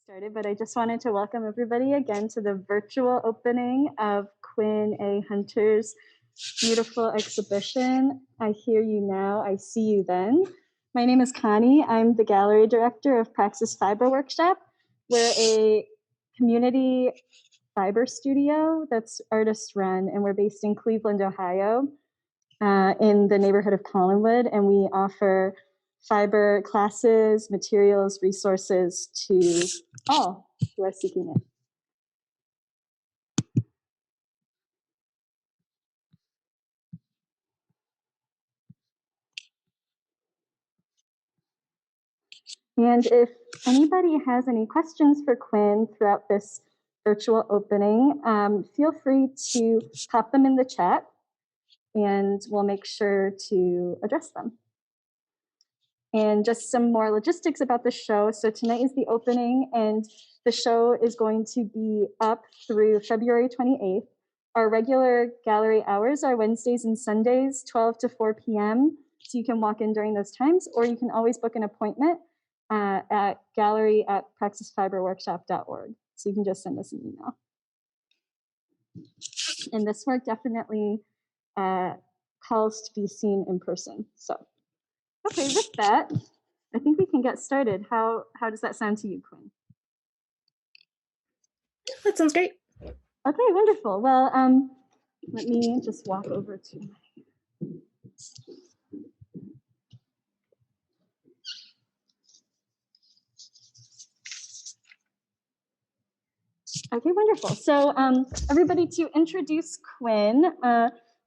Started, but I just wanted to welcome everybody again to the virtual opening of Quinn A. Hunter's beautiful exhibition, I Hear You Now, I See You Then. My name is Connie. I'm the gallery director of Praxis Fiber Workshop. We're a community fiber studio that's artist run, and we're based in Cleveland, Ohio, in the neighborhood of Collinwood, and we offer fiber classes, materials, resources to all who are seeking it. And if anybody has any questions for Quinn throughout this virtual opening, feel free to pop them in the chat and we'll make sure to address them. And just some more logistics about the show. So tonight is the opening, and the show is going to be up through February 28th. Our regular gallery hours are Wednesdays and Sundays, 12 to 4 p.m. So you can walk in during those times, or you can always book an appointment at gallery@praxisfiberworkshop.org. So you can just send us an email. And this work definitely calls to be seen in person. So, okay, with that, I think we can get started. How does that sound to you, Quinn? That sounds great. Okay, wonderful. Well, let me just walk over to my... Okay, wonderful. So everybody, to introduce Quinn,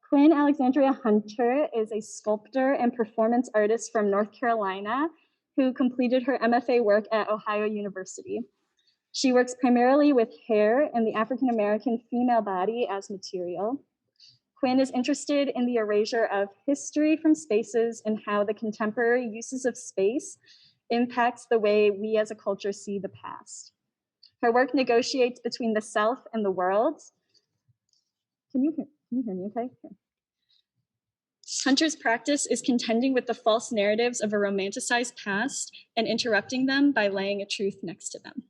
Quinn Alexandria Hunter is a sculptor and performance artist from North Carolina who completed her MFA work at Ohio University. She works primarily with hair and the African-American female body as material. Quinn is interested in the erasure of history from spaces and how the contemporary uses of space impacts the way we as a culture see the past. Her work negotiates between the self and the world. Can you hear me okay? Here. Hunter's practice is contending with the false narratives of a romanticized past and interrupting them by laying a truth next to them.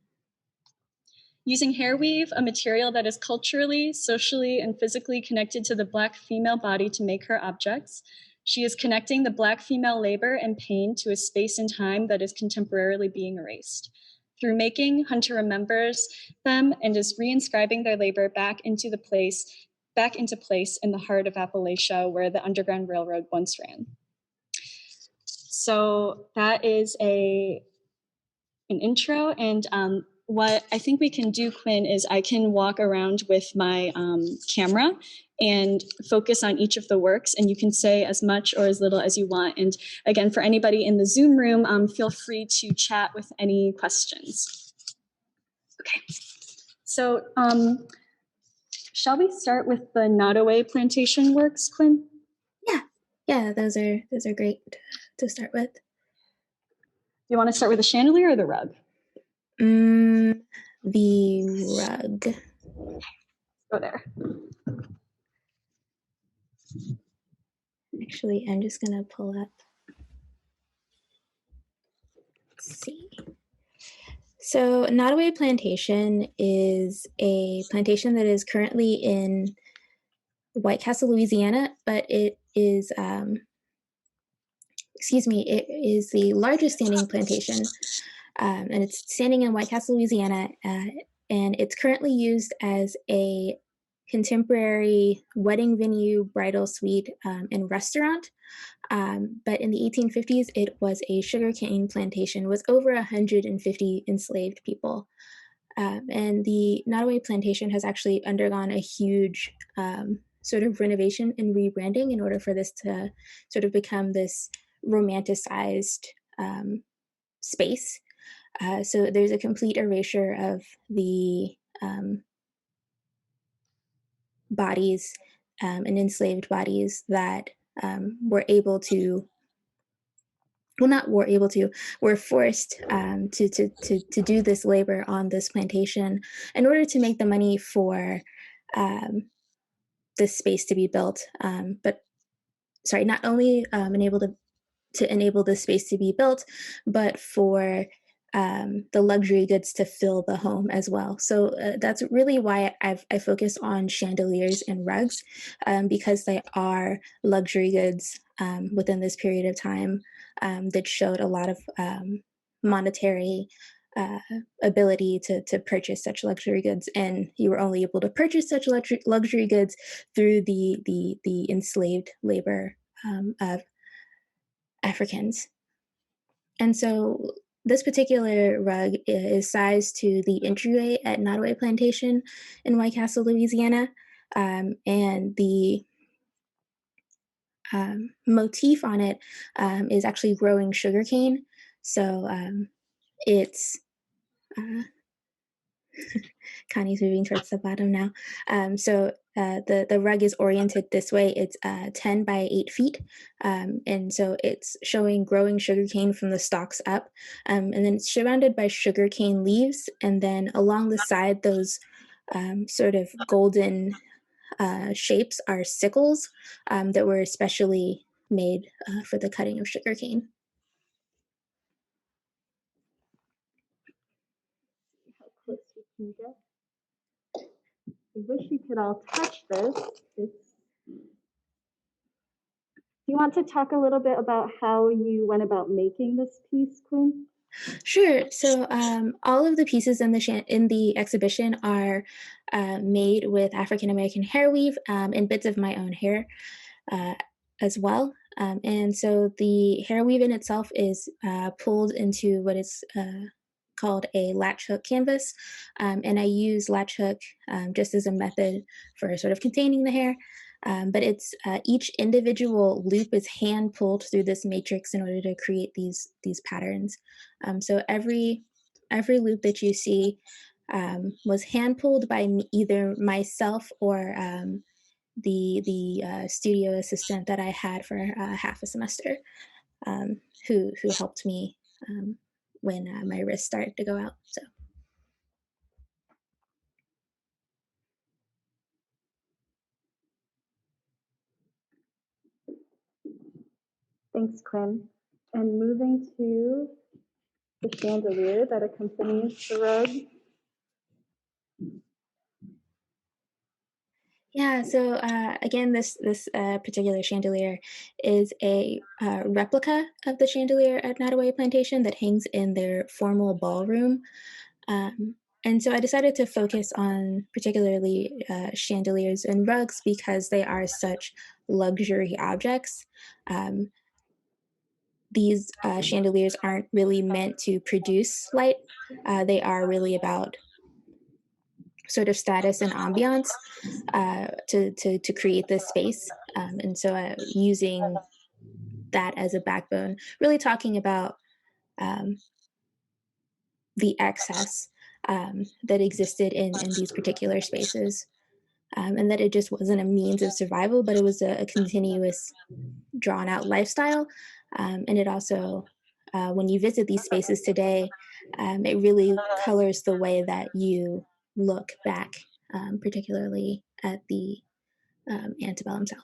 Using hair weave, a material that is culturally, socially, and physically connected to the Black female body to make her objects, she is connecting the Black female labor and pain to a space and time that is contemporarily being erased. Through making, Hunter remembers them and is reinscribing their labor back into place in the heart of Appalachia, where the Underground Railroad once ran. So that is an intro, and what I think we can do, Quinn, is I can walk around with my camera and focus on each of the works, and you can say as much or as little as you want. And again, for anybody in the Zoom room, feel free to chat with any questions. Okay, so shall we start with the Nottoway Plantation works, Quinn? Yeah, those are great to start with. Do you want to start with the chandelier or the rug? The rug. Go there. Actually, I'm just gonna pull up. Let's see. So Nottoway Plantation is a plantation that is currently in White Castle, Louisiana, but it is, it is the largest standing plantation, and it's standing in White Castle, Louisiana, and it's currently used as a contemporary wedding venue, bridal suite, and restaurant. But in the 1850s, it was a sugarcane plantation with over 150 enslaved people. And the Nottoway Plantation has actually undergone a huge sort of renovation and rebranding in order for this to sort of become this romanticized space. So there's a complete erasure of the bodies and enslaved bodies that were forced to do this labor on this plantation in order to make the money for this space to be built. Not only to enable this space to be built, but for the luxury goods to fill the home as well. So that's really why I focus on chandeliers and rugs, because they are luxury goods within this period of time that showed a lot of monetary uh, ability to purchase such luxury goods, and you were only able to purchase such luxury goods through the enslaved labor of Africans. And so this particular rug is sized to the entryway at Nottoway Plantation in White Castle, Louisiana. And the motif on it is actually growing sugarcane. So it's uh, Connie's moving towards the bottom now. The rug is oriented this way. It's 10 by 8 feet. And so it's showing growing sugarcane from the stalks up. And then it's surrounded by sugarcane leaves. And then along the side, those sort of golden shapes are sickles that were especially made for the cutting of sugarcane. How close we can get. I wish you could all touch this. Do you want to talk a little bit about how you went about making this piece, Quinn? Sure. So all of the pieces in the exhibition are made with African American hair weave and bits of my own hair uh, as well. And so the hair weave in itself is pulled into what is called a latch hook canvas. And I use latch hook just as a method for sort of containing the hair. But it's each individual loop is hand pulled through this matrix in order to create these patterns. So every loop that you see was hand pulled by either myself or the studio assistant that I had for half a semester, who helped me when my wrist started to go out. So. Thanks, Quinn. And moving to the chandelier that accompanies the rug. Yeah, so again, this particular chandelier is a replica of the chandelier at Nottoway Plantation that hangs in their formal ballroom. And so I decided to focus on particularly chandeliers and rugs because they are such luxury objects. These chandeliers aren't really meant to produce light. They are really about sort of status and ambiance to create this space. And so using that as a backbone, really talking about the excess that existed in these particular spaces. And that it just wasn't a means of survival, but it was a continuous, drawn out lifestyle. And it also, when you visit these spaces today, it really colors the way that you look back, particularly at the antebellum South.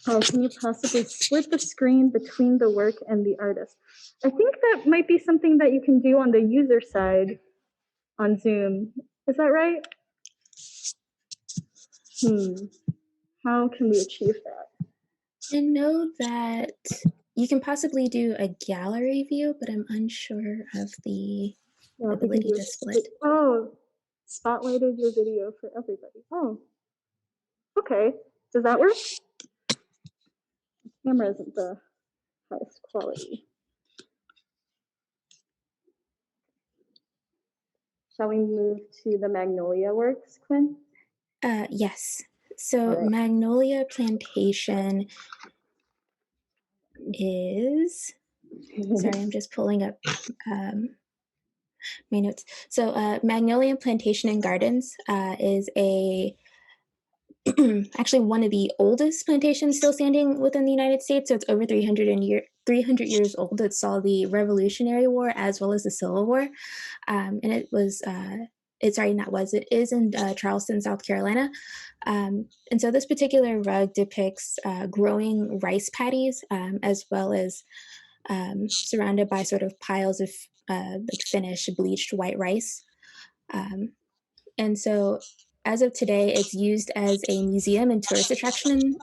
Oh, can you possibly split the screen between the work and the artist? I think that might be something that you can do on the user side on Zoom. Is that right? How can we achieve that? I know that you can possibly do a gallery view, but I'm unsure of the ability to split. Oh, spotlighted your video for everybody. Oh, okay. Does that work? The camera isn't the highest quality. Shall we move to the Magnolia works, Quinn? Yes. So right. Magnolia Plantation is, sorry, I'm just pulling up my notes. So Magnolia Plantation and Gardens is a actually one of the oldest plantations still standing within the United States. So it's over 300 years old. It saw the Revolutionary War as well as the Civil War. And it was, it, sorry, not was, it is in Charleston, South Carolina. And so this particular rug depicts growing rice paddies as well as surrounded by sort of piles of like finished bleached white rice. Um, and so as of today, it's used as a museum and tourist attraction in,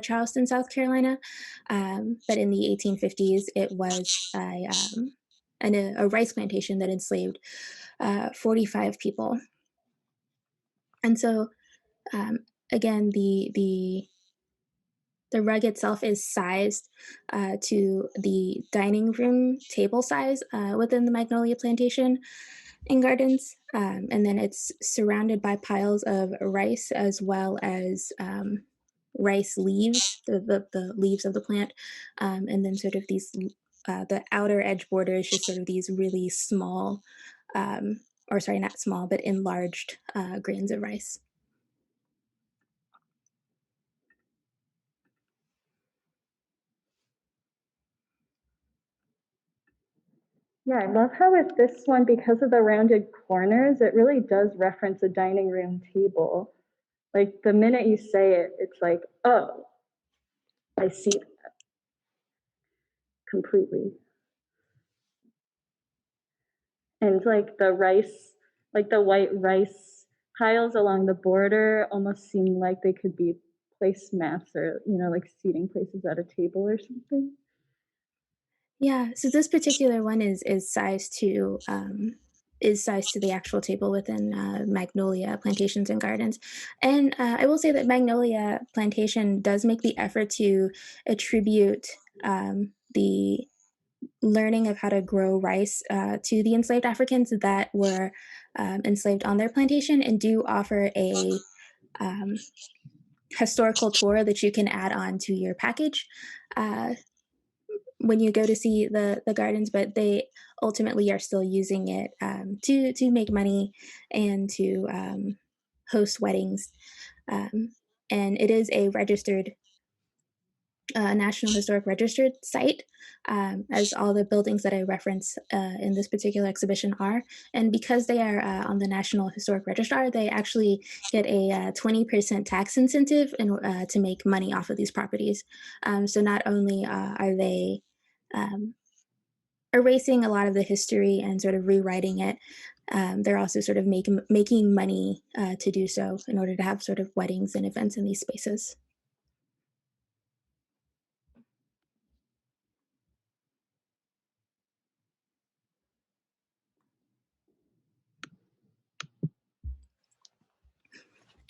Charleston, South Carolina. But in the 1850s, it was a rice plantation that enslaved 45 people. And so, um, again, the rug itself is sized to the dining room table size within the Magnolia Plantation and Gardens. And then it's surrounded by piles of rice as well as rice leaves, the leaves of the plant. And then sort of these, the outer edge border is just sort of these really small, or sorry, not small, but enlarged grains of rice. Yeah, I love how with this one, because of the rounded corners, it really does reference a dining room table. Like the minute you say it, it's like, oh, I see that completely. And like the rice, like the white rice piles along the border almost seem like they could be placemats or, like seating places at a table or something. Yeah, so this particular one is sized to the actual table within Magnolia Plantations and Gardens. And I will say that Magnolia Plantation does make the effort to attribute the learning of how to grow rice to the enslaved Africans that were enslaved on their plantation, and do offer a um, historical tour that you can add on to your package. Uh, when you go to see the gardens, but they ultimately are still using it to make money and to host weddings. Um, and it is a registered National Historic Registered site, as all the buildings that I reference in this particular exhibition are. And because they are on the National Historic Register, they actually get a 20% tax incentive to make money off of these properties. So not only are they um, erasing a lot of the history and sort of rewriting it, they're also sort of making money to do so in order to have sort of weddings and events in these spaces.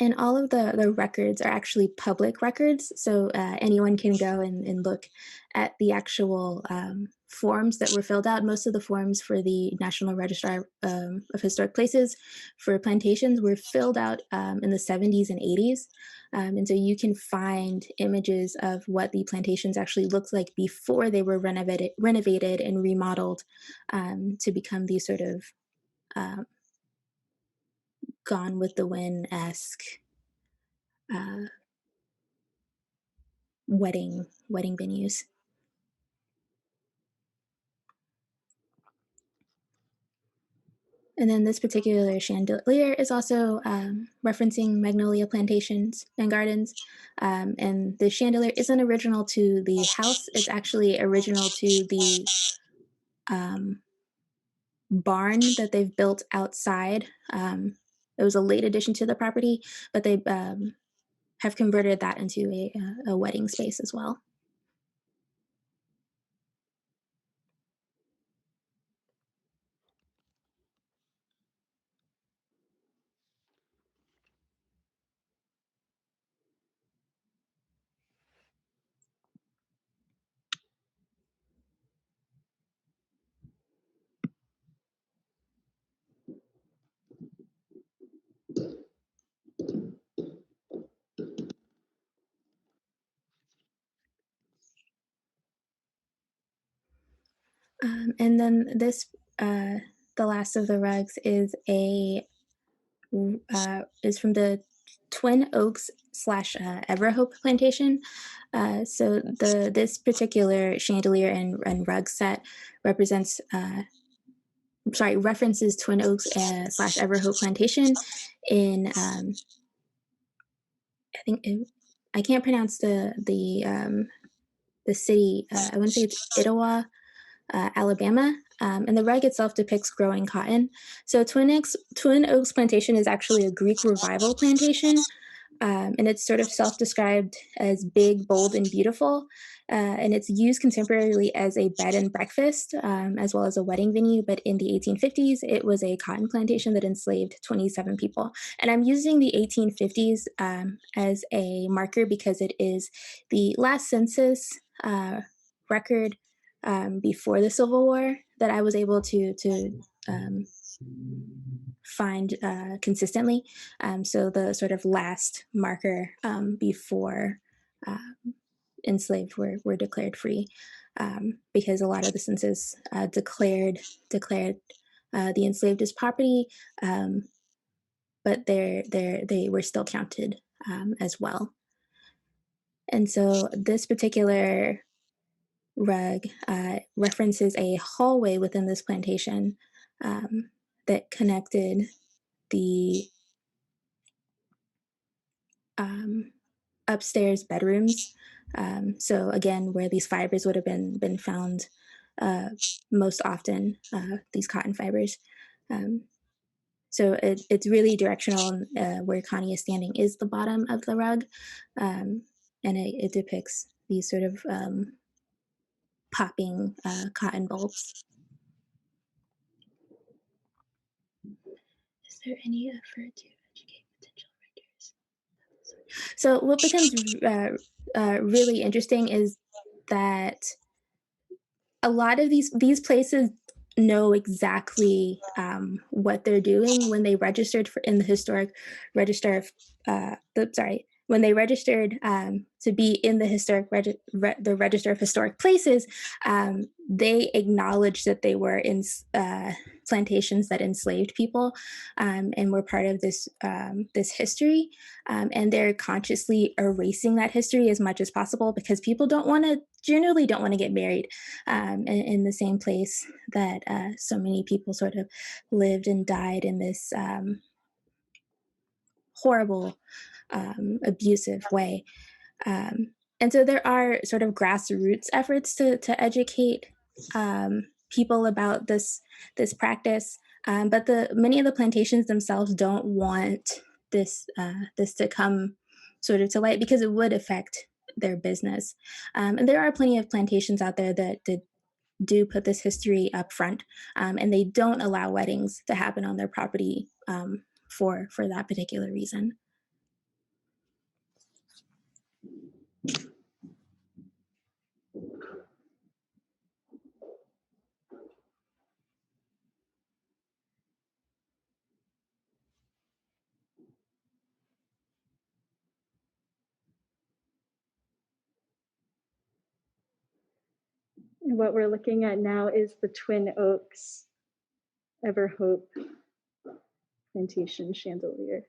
And all of the records are actually public records, so anyone can go and look at the actual forms that were filled out. Most of the forms for the National Register of Historic Places for plantations were filled out in the 70s and 80s. And so you can find images of what the plantations actually looked like before they were renovated and remodeled to become these sort of um, Gone with the Wind-esque uh, wedding venues. And then this particular chandelier is also referencing Magnolia Plantations and Gardens. And the chandelier isn't original to the house, it's actually original to the um, barn that they've built outside. It was a late addition to the property, but they have converted that into a wedding space as well. And then this the last of the rugs is from the Twin Oaks slash Everhope plantation. So this particular chandelier and rug set represents references Twin Oaks slash Everhope plantation in I think I can't pronounce the city. I want to say it's Etowah, Alabama. And the rug itself depicts growing cotton. So Twin Oaks Plantation is actually a Greek revival plantation, and it's sort of self-described as big, bold, and beautiful. And it's used contemporarily as a bed and breakfast, as well as a wedding venue. But in the 1850s, it was a cotton plantation that enslaved 27 people. And I'm using the 1850s as a marker because it is the last census record before the Civil War that I was able to um, find consistently. So the sort of last marker before enslaved were declared free, because a lot of the census declared the enslaved as property, but they were still counted as well. And so this particular rug references a hallway within this plantation that connected the upstairs bedrooms. So again, where these fibers would have been found most often, these cotton fibers. So it's really directional. Where Connie is standing is the bottom of the rug, and it depicts these sort of popping cotton bulbs. Is there any effort to educate potential writers? So what becomes really interesting is that a lot of these places know exactly what they're doing when they registered in the historic register of when they registered to be in the the register of historic places. They acknowledged that they were in plantations that enslaved people, and were part of this history, and they're consciously erasing that history as much as possible because people generally don't want to get married in the same place that so many people sort of lived and died in this horrible, abusive way. And so there are sort of grassroots efforts to educate people about this practice, but many of the plantations themselves don't want this to come sort of to light because it would affect their business. And there are plenty of plantations out there that do put this history up front, and they don't allow weddings to happen on their property for that particular reason. What we're looking at now is the Twin Oaks Everhope Plantation chandelier.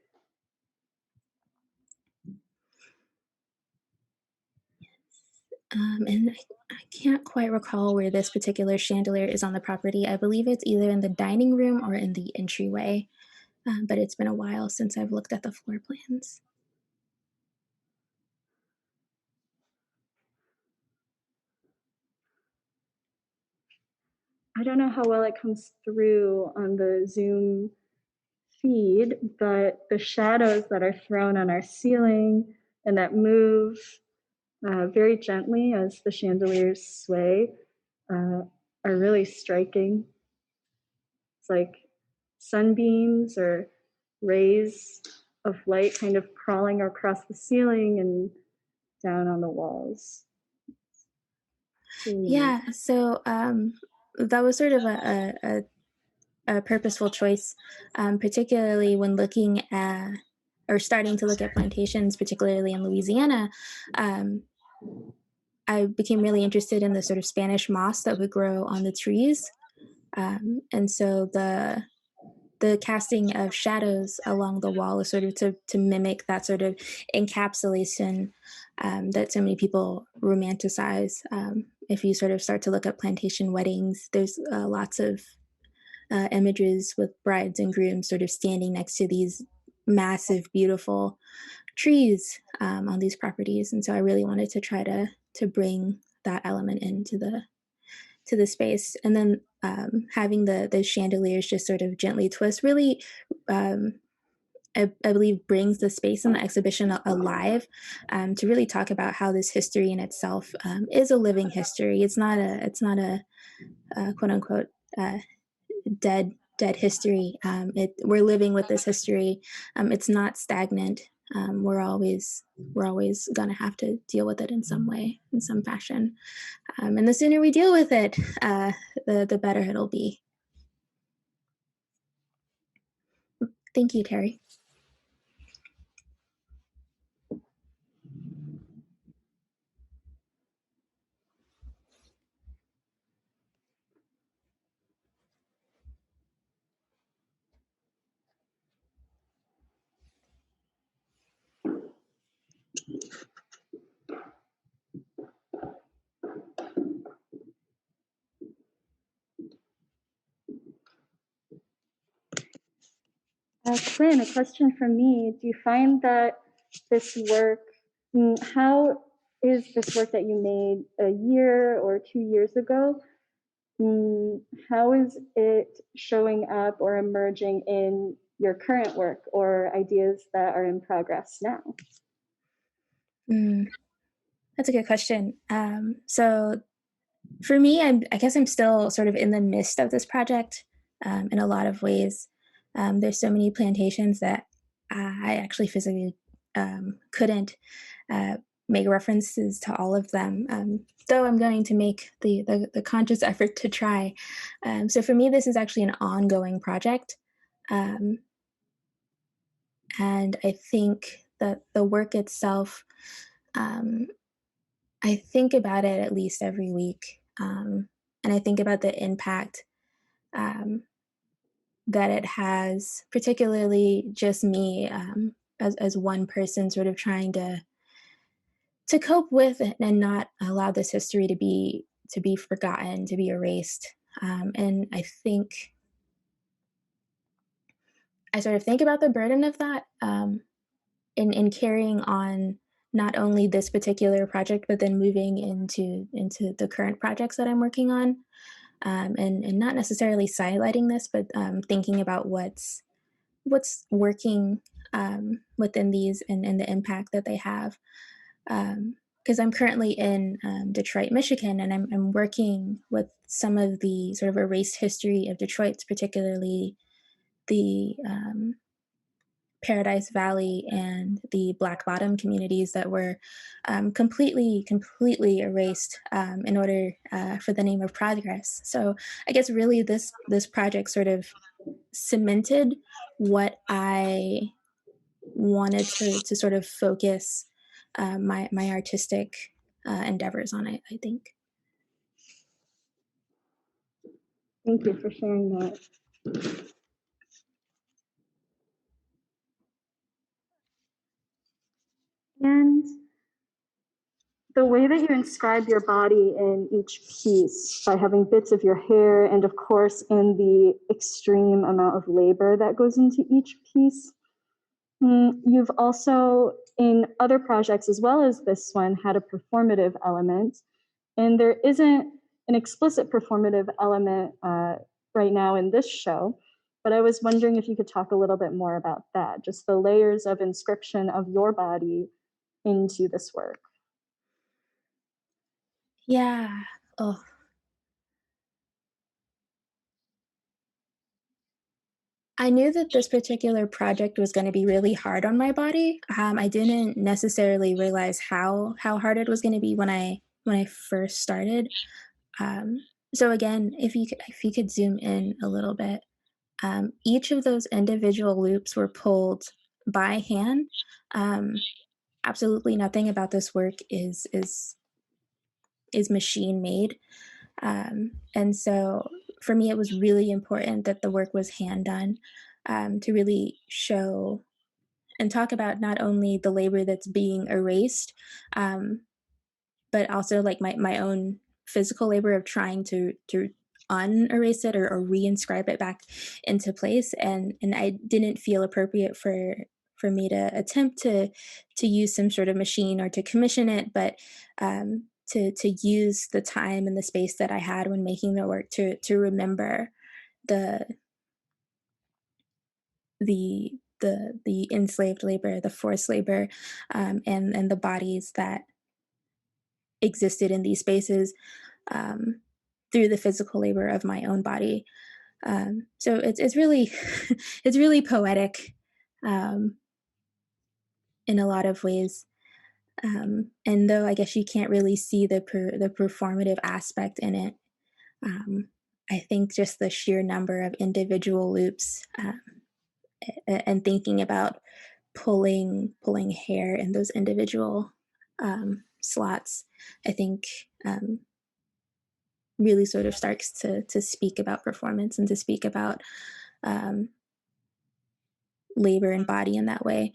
And I can't quite recall where this particular chandelier is on the property. I believe it's either in the dining room or in the entryway, but it's been a while since I've looked at the floor plans. I don't know how well it comes through on the Zoom feed, but the shadows that are thrown on our ceiling and that move very gently as the chandeliers sway are really striking. It's like sunbeams or rays of light kind of crawling across the ceiling and down on the walls. Yeah, so that was sort of a purposeful choice, particularly when looking at or starting to look at plantations, particularly in Louisiana. I became really interested in the sort of Spanish moss that would grow on the trees. And so the casting of shadows along the wall is sort of to mimic that sort of encapsulation that so many people romanticize. If you sort of start to look at plantation weddings, there's lots of images with brides and grooms sort of standing next to these massive, beautiful trees on these properties, and so I really wanted to try to bring that element into the space, and then having the chandeliers just sort of gently twist really. Um, I believe brings the space and the exhibition alive to really talk about how this history in itself is a living history. It's not a quote unquote uh, dead history. We're living with this history. It's not stagnant. We're always gonna have to deal with it in some way, in some fashion. And the sooner we deal with it, the better it'll be. Thank you, Terry. Quinn, a question from me. Do you find that this work, how is this work that you made a year or 2 years ago, how is it showing up or emerging in your current work or ideas that are in progress now? That's a good question. So for me, I guess I'm still sort of in the midst of this project in a lot of ways. There's so many plantations that I actually physically couldn't uh, make references to all of them, though I'm going to make the conscious effort to try. So for me, this is actually an ongoing project. Um, and I think that the work itself, um, I think about it at least every week. And I think about the impact um, that it has, particularly just me as one person sort of trying to cope with it and not allow this history to be forgotten, to be erased. And I think I sort of think about the burden of that in carrying on not only this particular project, but then moving into the current projects that I'm working on, and not necessarily sidelighting this, but thinking about what's working within these and the impact that they have. Because I'm currently in Detroit, Michigan, and I'm working with some of the sort of erased history of Detroit, particularly the Paradise Valley and the Black Bottom communities that were completely erased in order for the name of progress. So I guess really this project sort of cemented what I wanted to sort of focus my artistic endeavors on. I think. Thank you for sharing that. And the way that you inscribe your body in each piece by having bits of your hair and of course in the extreme amount of labor that goes into each piece, you've also in other projects as well as this one had a performative element, and there isn't an explicit performative element right now in this show, but I was wondering if you could talk a little bit more about that, just the layers of inscription of your body into this work. Yeah. Oh, I knew that this particular project was going to be really hard on my body. I didn't necessarily realize how hard it was going to be when I first started. So again, if you could zoom in a little bit, each of those individual loops were pulled by hand. Um, Absolutely nothing about this work is machine made, and so for me, it was really important that the work was hand done, to really show and talk about not only the labor that's being erased, um, but also like my own physical labor of trying to unerase it or reinscribe it back into place. And I didn't feel appropriate for me to attempt to use some sort of machine or to commission it, but to use the time and the space that I had when making the work to remember the the enslaved labor, the forced labor, and the bodies that existed in these spaces, um, through the physical labor of my own body. So it's really it's really poetic, um, in a lot of ways. And though I guess you can't really see the performative aspect in it, um, I think just the sheer number of individual loops, and thinking about pulling hair in those individual, slots, I think, really sort of starts to speak about performance and to speak about, um, labor and body in that way.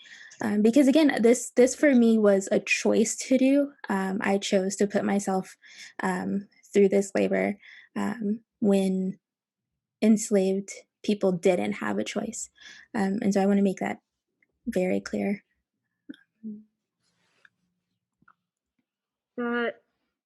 Because again, this for me was a choice to do. I chose to put myself, through this labor, when enslaved people didn't have a choice, and so I want to make that very clear. That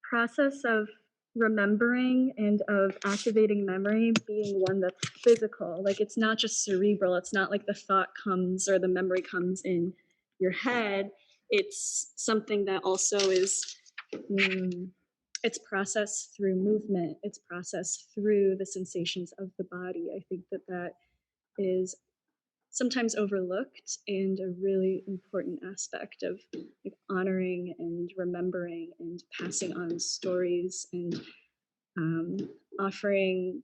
process of remembering and of activating memory being one that's physical, like it's not just cerebral, it's not like the thought comes or the memory comes in your head. It's something that also is, mm, it's processed through movement, it's processed through the sensations of the body. I think that that is sometimes overlooked and a really important aspect of like honoring and remembering and passing on stories and um, offering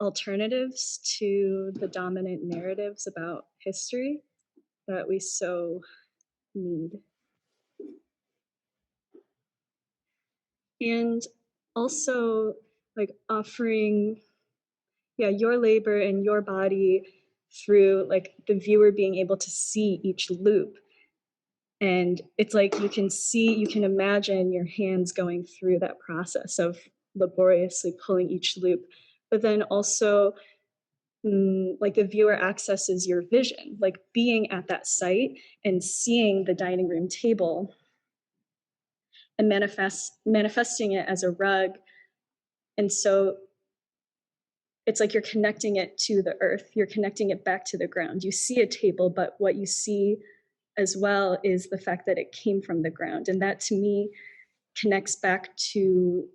alternatives to the dominant narratives about history that we so need. And also like offering, yeah, your labor and your body through like the viewer being able to see each loop. And it's like you can see, you can imagine your hands going through that process of laboriously pulling each loop, but then also like the viewer accesses your vision, like being at that site and seeing the dining room table and manifesting it as a rug. And so it's like you're connecting it to the earth, you're connecting it back to the ground. You see a table, but what you see as well is the fact that it came from the ground. And that to me connects back to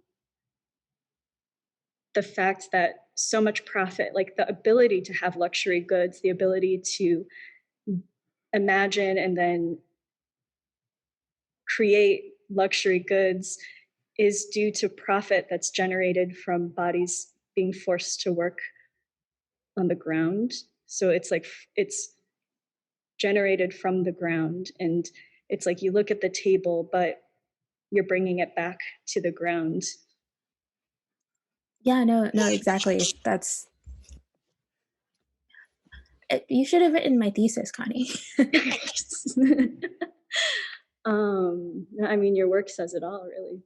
the fact that so much profit, like the ability to have luxury goods, the ability to imagine and then create luxury goods is due to profit that's generated from bodies being forced to work on the ground. So it's like it's generated from the ground, and it's like you look at the table, but you're bringing it back to the ground. Yeah, no, exactly. That's you should have written my thesis, Connie. I mean, your work says it all, really.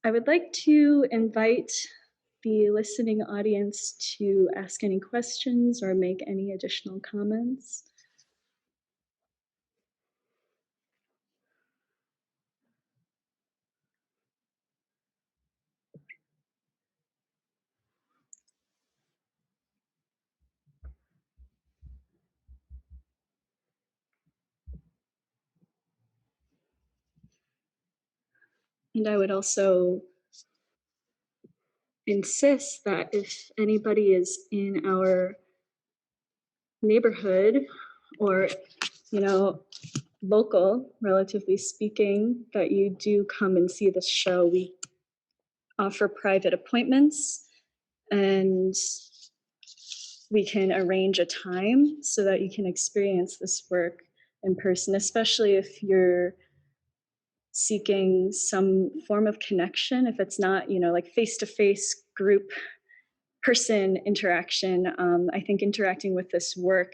I would like to invite the listening audience to ask any questions or make any additional comments. And I would also insist that if anybody is in our neighborhood or, you know, local, relatively speaking, that you do come and see this show. We offer private appointments and we can arrange a time so that you can experience this work in person, especially if you're seeking some form of connection, if it's not, like face-to-face group person interaction. I think interacting with this work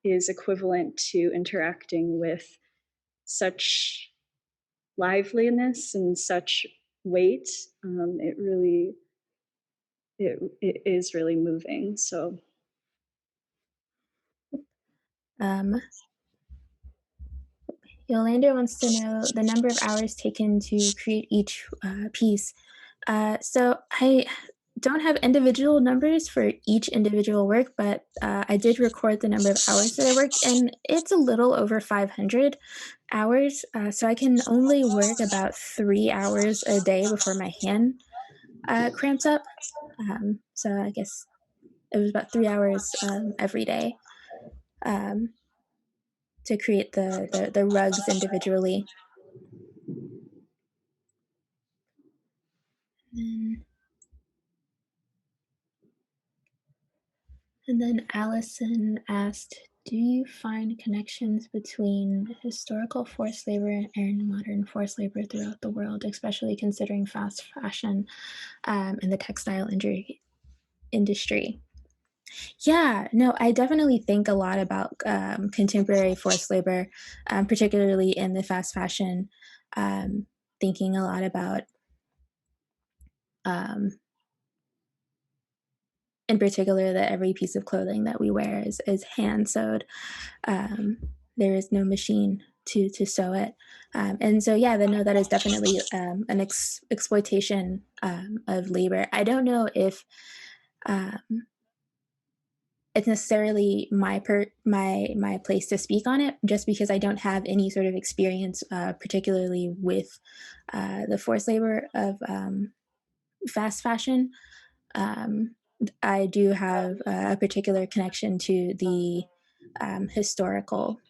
is equivalent to interacting with such liveliness and such weight. It is really moving. So Yolanda wants to know the number of hours taken to create each piece. So I don't have individual numbers for each individual work, but I did record the number of hours that I worked, and it's a little over 500 hours. So I can only work about 3 hours a day before my hand cramps up. So I guess it was about 3 hours every day to create the rugs individually. And then Allison asked, do you find connections between historical forced labor and modern forced labor throughout the world, especially considering fast fashion and the textile industry? Yeah, no, I definitely think a lot about contemporary forced labor, particularly in the fast fashion, thinking a lot about in particular that every piece of clothing that we wear is hand sewed. There is no machine to sew it, and so yeah, no, that is definitely an exploitation of labor. I don't know if it's necessarily my place to speak on it, just because I don't have any sort of experience, particularly with the forced labor of fast fashion. I do have a particular connection to the historical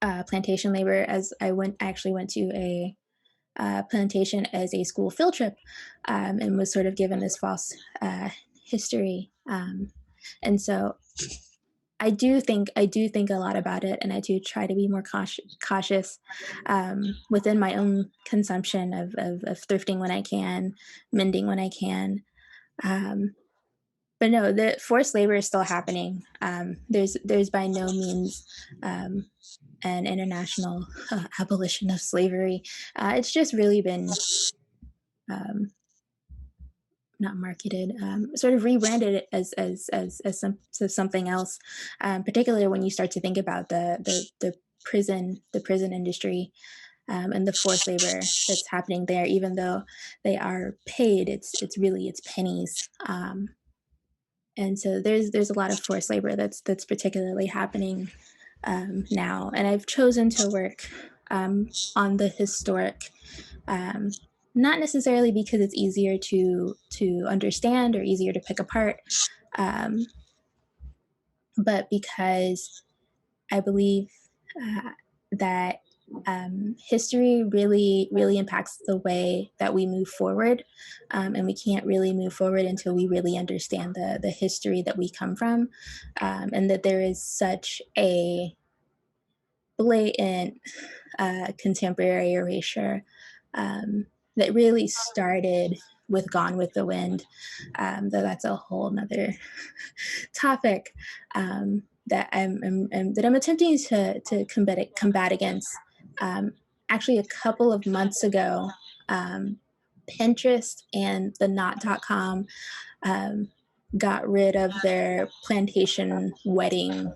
plantation labor, as I actually went to a plantation as a school field trip, and was sort of given this false history. And so I do think a lot about it, and I do try to be more cautious within my own consumption of thrifting when I can, mending when I can. But no, the forced labor is still happening. There's by no means an international abolition of slavery. It's just really been not marketed, sort of rebranded as something else. Particularly when you start to think about the prison industry and the forced labor that's happening there. Even though they are paid, it's pennies. And so there's a lot of forced labor that's particularly happening now. And I've chosen to work on the historic, not necessarily because it's easier to understand or easier to pick apart, but because I believe that history really impacts the way that we move forward, and we can't really move forward until we really understand the history that we come from, and that there is such a blatant contemporary erasure that really started with Gone with the Wind. Though that's a whole nother topic that I'm attempting to combat against. Actually, a couple of months ago, Pinterest and the Knot.com got rid of their plantation wedding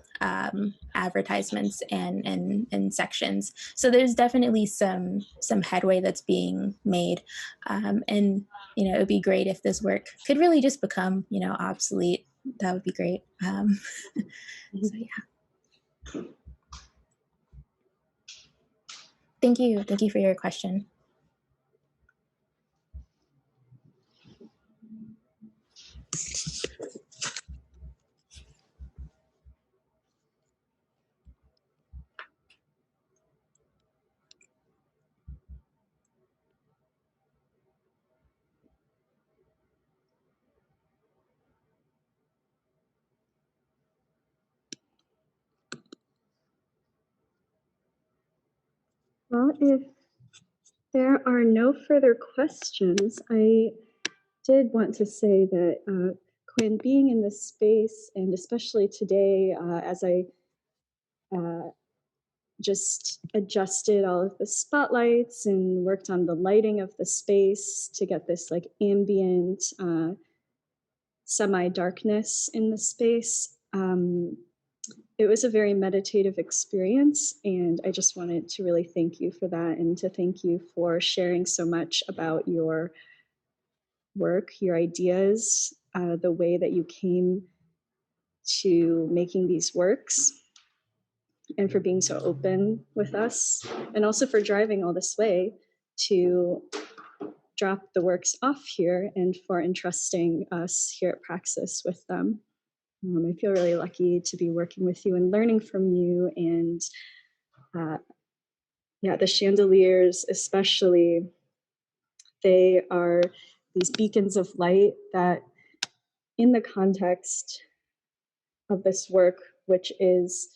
advertisements and sections. So there's definitely some headway that's being made, and it would be great if this work could really just become obsolete. That would be great. So yeah. Thank you for your question. Well, if there are no further questions. I did want to say that Quinn, being in this space, and especially today, as I just adjusted all of the spotlights and worked on the lighting of the space to get this like ambient semi-darkness in the space. It was a very meditative experience, and I just wanted to really thank you for that, and to thank you for sharing so much about your work, your ideas, the way that you came to making these works, and for being so open with us, and also for driving all this way to drop the works off here and for entrusting us here at Praxis with them. I feel really lucky to be working with you and learning from you. And yeah, the chandeliers especially, they are these beacons of light that in the context of this work, which is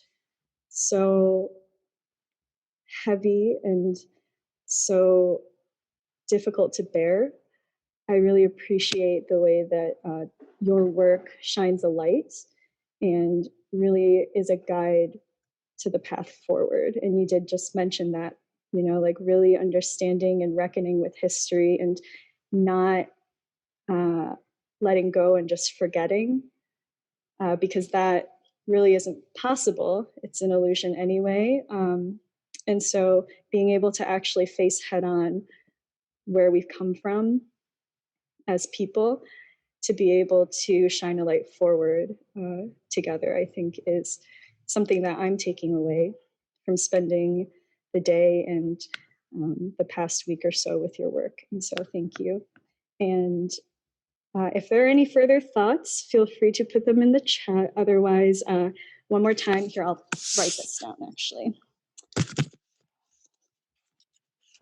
so heavy and so difficult to bear, I really appreciate the way that your work shines a light and really is a guide to the path forward. And you did just mention that, you know, like really understanding and reckoning with history and not letting go and just forgetting, because that really isn't possible. It's an illusion anyway. And so being able to actually face head on where we've come from as people, to be able to shine a light forward together, I think is something that I'm taking away from spending the day and the past week or so with your work. And so thank you. And if there are any further thoughts, feel free to put them in the chat. Otherwise, one more time here, I'll write this down actually.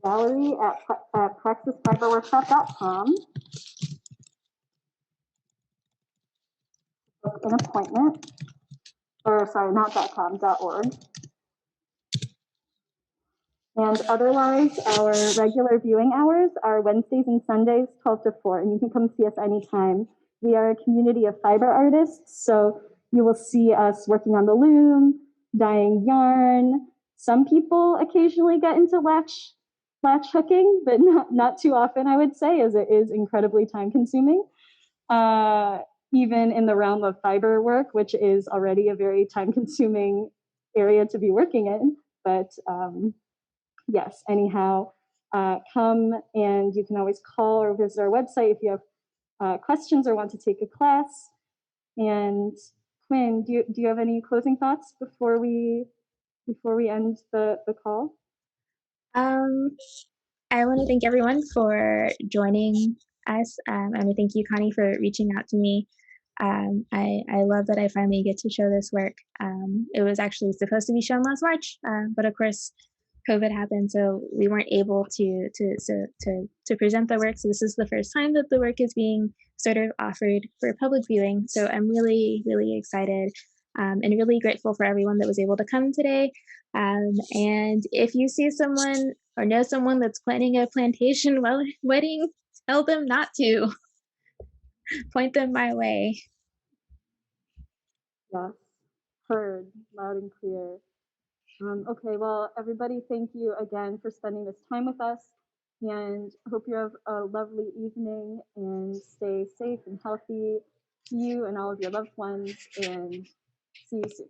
Gallery at praxisfiberworkshop.com. Book an appointment, or sorry, not .com, .org. And otherwise, our regular viewing hours are Wednesdays and Sundays, 12 to 4, and you can come see us anytime. We are a community of fiber artists, so you will see us working on the loom, dyeing yarn. Some people occasionally get into latch hooking, but not too often, I would say, as it is incredibly time consuming. Even in the realm of fiber work, which is already a very time consuming area to be working in. But yes, anyhow, come, and you can always call or visit our website if you have questions or want to take a class. And Quinn, do you have any closing thoughts before we end the call? I want to thank everyone for joining us. I want to thank you, Connie, for reaching out to me. I love that I finally get to show this work. It was actually supposed to be shown last March, but of course, COVID happened, so we weren't able to present the work. So this is the first time that the work is being sort of offered for public viewing. So I'm really, really excited and really grateful for everyone that was able to come today. And if you see someone or know someone that's planning a plantation wedding, tell them not to. Point them my way. Yes, heard loud and clear. Okay, well, everybody, thank you again for spending this time with us, and hope you have a lovely evening and stay safe and healthy, you and all of your loved ones, and see you soon.